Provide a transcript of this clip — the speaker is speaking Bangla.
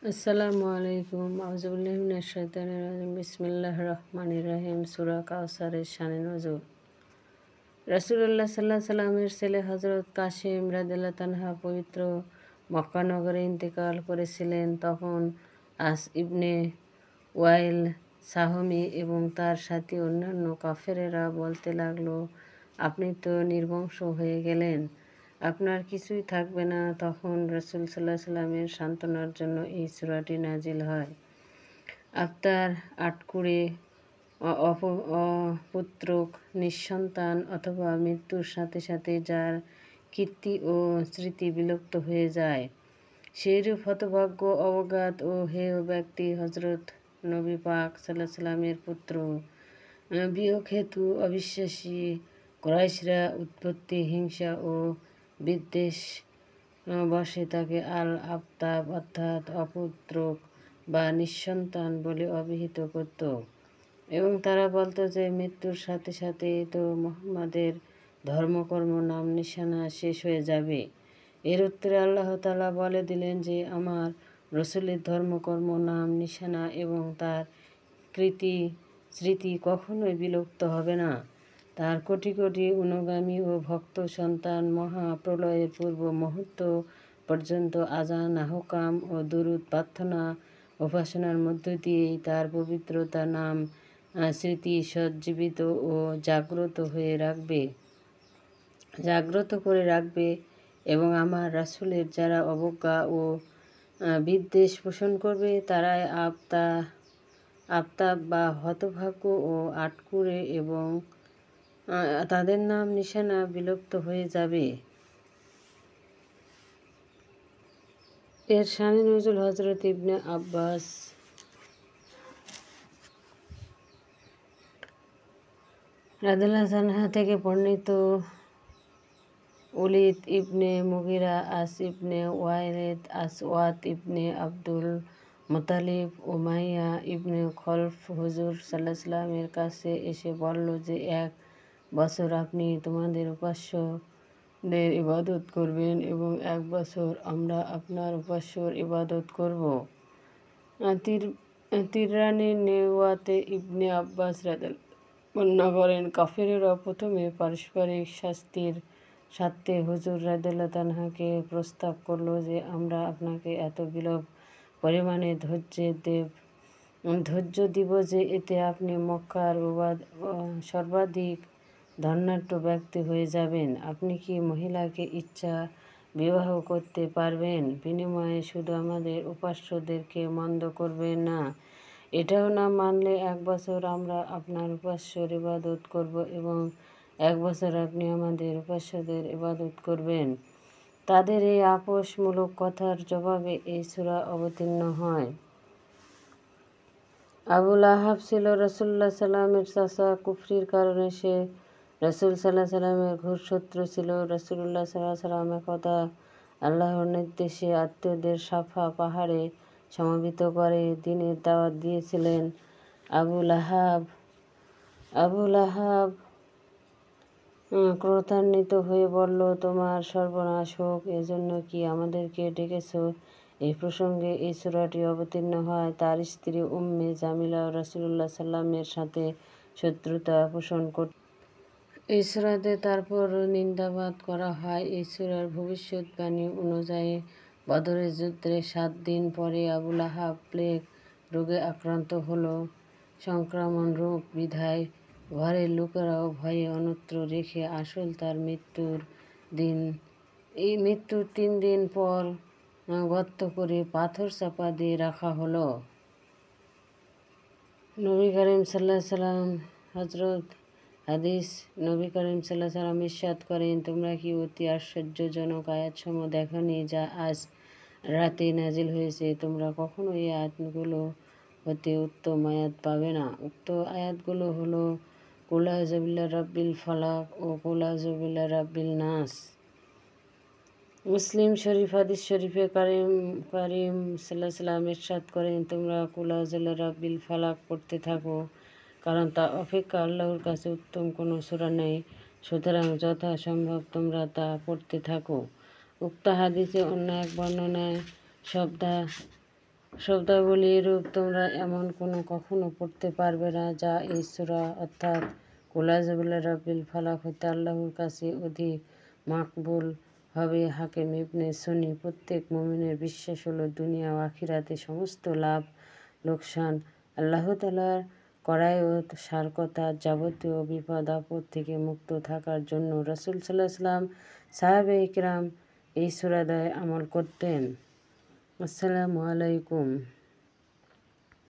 আসসালামু আলাইকুম আউযুবিল্লাহি মিনাশ শাইতানির রাজিম বিসমিল্লাহির রহমানির রহিম সূরা কাউসারের শানে নজুল। রাসূলুল্লাহ সাল্লাল্লাহু আলাইহি সাল্লামের ছেলে হযরত কাসিম রাদিয়াল্লাহু তাআলা পবিত্র মক্কা নগরে ইন্তেকাল করেছিলেন। তখন আস ইবনে ওয়াইল সাহমী এবং তার সাথী অন্যান্য কাফেরেরা বলতে লাগলো, আপনি তো নির্বংশ হয়ে গেলেন, আপনার কিছুই থাকবে না। তখন রাসূল সাল্লাল্লাহু আলাইহি সাল্লামের সান্ত্বনার জন্য এই সূরাটি নাজিল হয়। আপনার আটকুড়ে অপুত্রক নিঃসন্তান অথবা মৃত্যুর সাথে সাথে যার কীর্তি ও স্মৃতি বিলুপ্ত হয়ে যায়, সেইরূপ হতভাগ্য অবজ্ঞাত ও হেয় ব্যক্তি হযরত নবী পাক সাল্লাল্লাহু আলাইহি সাল্লামের পুত্র। বিয়োগ হেতু অবিশ্বাসী কুরাইশরা উৎপত্তি, হিংসা ও বিদ্বেষ বশে তাকে আল আফতাব অর্থাৎ অপুত্রক বা নিঃসন্তান বলে অভিহিত করত এবং তারা বলতো যে মৃত্যুর সাথে সাথে তো মুহাম্মাদের ধর্মকর্ম নাম নিশানা শেষ হয়ে যাবে। এর উত্তরে আল্লাহ তাআলা বলে দিলেন যে আমার রসুলের ধর্মকর্ম নাম নিশানা এবং তার কৃতি স্মৃতি কখনোই বিলুপ্ত হবে না। তার কোটি কোটি অনুগামী ও ভক্ত সন্তান মহা প্রলয়ের পূর্ব মুহূর্ত পর্যন্ত আজান, আহকাম ও দুরূদ প্রার্থনা উপাসনার মধ্য দিয়েই তার পবিত্রতা নাম স্মৃতি সজ্জীবিত ও জাগ্রত করে রাখবে এবং আমার রাসূলের যারা অবজ্ঞা ও বিদ্বেষ পোষণ করবে তারাই আফতাব বা হতভাগ্য ও আটকুরে এবং তাদের নাম নিশানা বিলুপ্ত হয়ে যাবে। এর শানে নজুল হযরত ইবনে আব্বাস রাদিয়াল্লাহু তাআলা থেকে বর্ণিত। ওলীদ ইবনে মুগীরা, আস ইবনে ওয়াইলিদ, আসওয়াদ ইবনে আব্দুল মুত্তালিব, উমাইয়া ইবনে খলফ হুজুর সাল্লাল্লাহু আলাইহি সাল্লামের কাছে এসে বলল যে, 1 বছর আপনি তোমাদের উপাস্যদের ইবাদত করবেন এবং 1 বছর আমরা আপনার উপাস্যর ইবাদত করব। তিররানি নেওয়াতে ইবনে আব্বাস রাদিয়াল্লাহু বর্ণনা করেন, কাফেরেরা প্রথমে পারস্পরিক শাস্তির স্বার্থে হুজুর রাদিয়াল্লাহু তাআলাকে প্রস্তাব করল যে, আমরা আপনাকে এত বিলোপ পরিমাণে ধৈর্য দিব যে এতে আপনি মক্কার সর্বাধিক ধনাঢ্য ব্যক্তি হয়ে যাবেন। আপনি কি মহিলাকে ইচ্ছা বিবাহ করতে পারবেন? বিনিময়ে শুধু আমাদের উপাস্যদেরকে মন্দ করবেন না। এটাও না মানলে 1 বছর আমরা আপনার উপাস্যর ইবাদত করব এবং 1 বছর আপনি আমাদের উপাস্যদের ইবাদত করবেন। তাদের এই আপোষমূলক কথার জবাবে এই সূরা অবতীর্ণ হয়। আবু লাহাব ছিল রাসূলুল্লাহ সাল্লাল্লাহু আলাইহি সাল্লামের চাচা। কুফরির কারণে সে রাসূল সাল্লাল্লাহু আলাইহি সাল্লামের ঘোর শত্রু ছিল। রাসূলুল্লাহ সাল্লাল্লাহু আলাইহি সাল্লাম একদা আল্লাহর নির্দেশে আত্মীয়দের সাফা পাহাড়ে সমবেত করে দ্বীনের দাওয়াত দিয়েছিলেন। আবু লাহাব ক্রোধান্বিত হয়ে বলল, তোমার সর্বনাশ হোক, এজন্য কি আমাদেরকে ডেকেছ? এই প্রসঙ্গে এই সূরাটি অবতীর্ণ হয়। তার স্ত্রী উম্মে জামিলা রাসূলুল্লাহ সাল্লামের সাথে শত্রুতা পোষণ করত। এই সূরাতে তারপর নিন্দাবাদ করা হয়। এই সূরার ভবিষ্যদ্বাণী অনুযায়ী বদরের যুদ্ধের 7 দিন পরে আবু লাহাব প্লেগ রোগে আক্রান্ত হল। সংক্রমণ রোগ বিধায় ঘরের লোকেরাও ভয়ে অন্যত্র রেখে আসল তার মৃত্যুর 3 দিন পর গর্ত করে পাথর চাপা দিয়ে রাখা হল। নবী করিম সাল্লাল্লাহু আলাইহি সাল্লাম হাদিস নবী করিম সাল্লাল্লাহু আলাইহি সাল্লাম ইরশাদ করেন, তোমরা কি অতি আশ্চর্যজনক আয়াতসমূহ দেখনি যা আজ রাতে নাজিল হয়েছে? তোমরা কখনো এই আয়াতগুলো হতে উত্তম আয়াত পাবে না। উক্ত আয়াতগুলো হলো কুল আউযু বিরব্বির রাব্বিল ফালাক ও কুল আউযু বিরব্বির রাব্বিন নাস। মুসলিম শরীফ হাদিস শরীফে কারিম সাল্লাল্লাহু আলাইহি সাল্লাম ইরশাদ করেন, তোমরা কুল আউযু বিরব্বিল ফালাক পড়তে থাকো, কারণ তা অপেক্ষা আল্লাহর কাছে উত্তম কোনো সূরা নেই। সুতরাং যথাসম্ভব তোমরা তা পড়তে থাকো। উক্ত হাদিসে অন্য এক বর্ণনায় শব্দাবলী রূপ তোমরা এমন কোনো কখনো পড়তে পারবে না যা এই সূরা অর্থাৎ কুল আউযু বিরাব্বিল ফালাক হতে আল্লাহর কাছে অধিক মাকবুল হবে। হাকিম ইবনে সুন্নি প্রত্যেক মুমিনের বিশ্বাস হলো দুনিয়া ও আখিরাতে সমস্ত লাভ লোকসান আল্লাহ তাআলার করায়ত সার কথা। যাবতীয় বিপদ আপদ থেকে মুক্ত থাকার জন্য রাসূল সাল্লাল্লাহু আলাইহি ওয়াসাল্লাম সাহাবায়ে কিরাম এই সূরাদ্বয় আমল করতেন। আসসালামু আলাইকুম।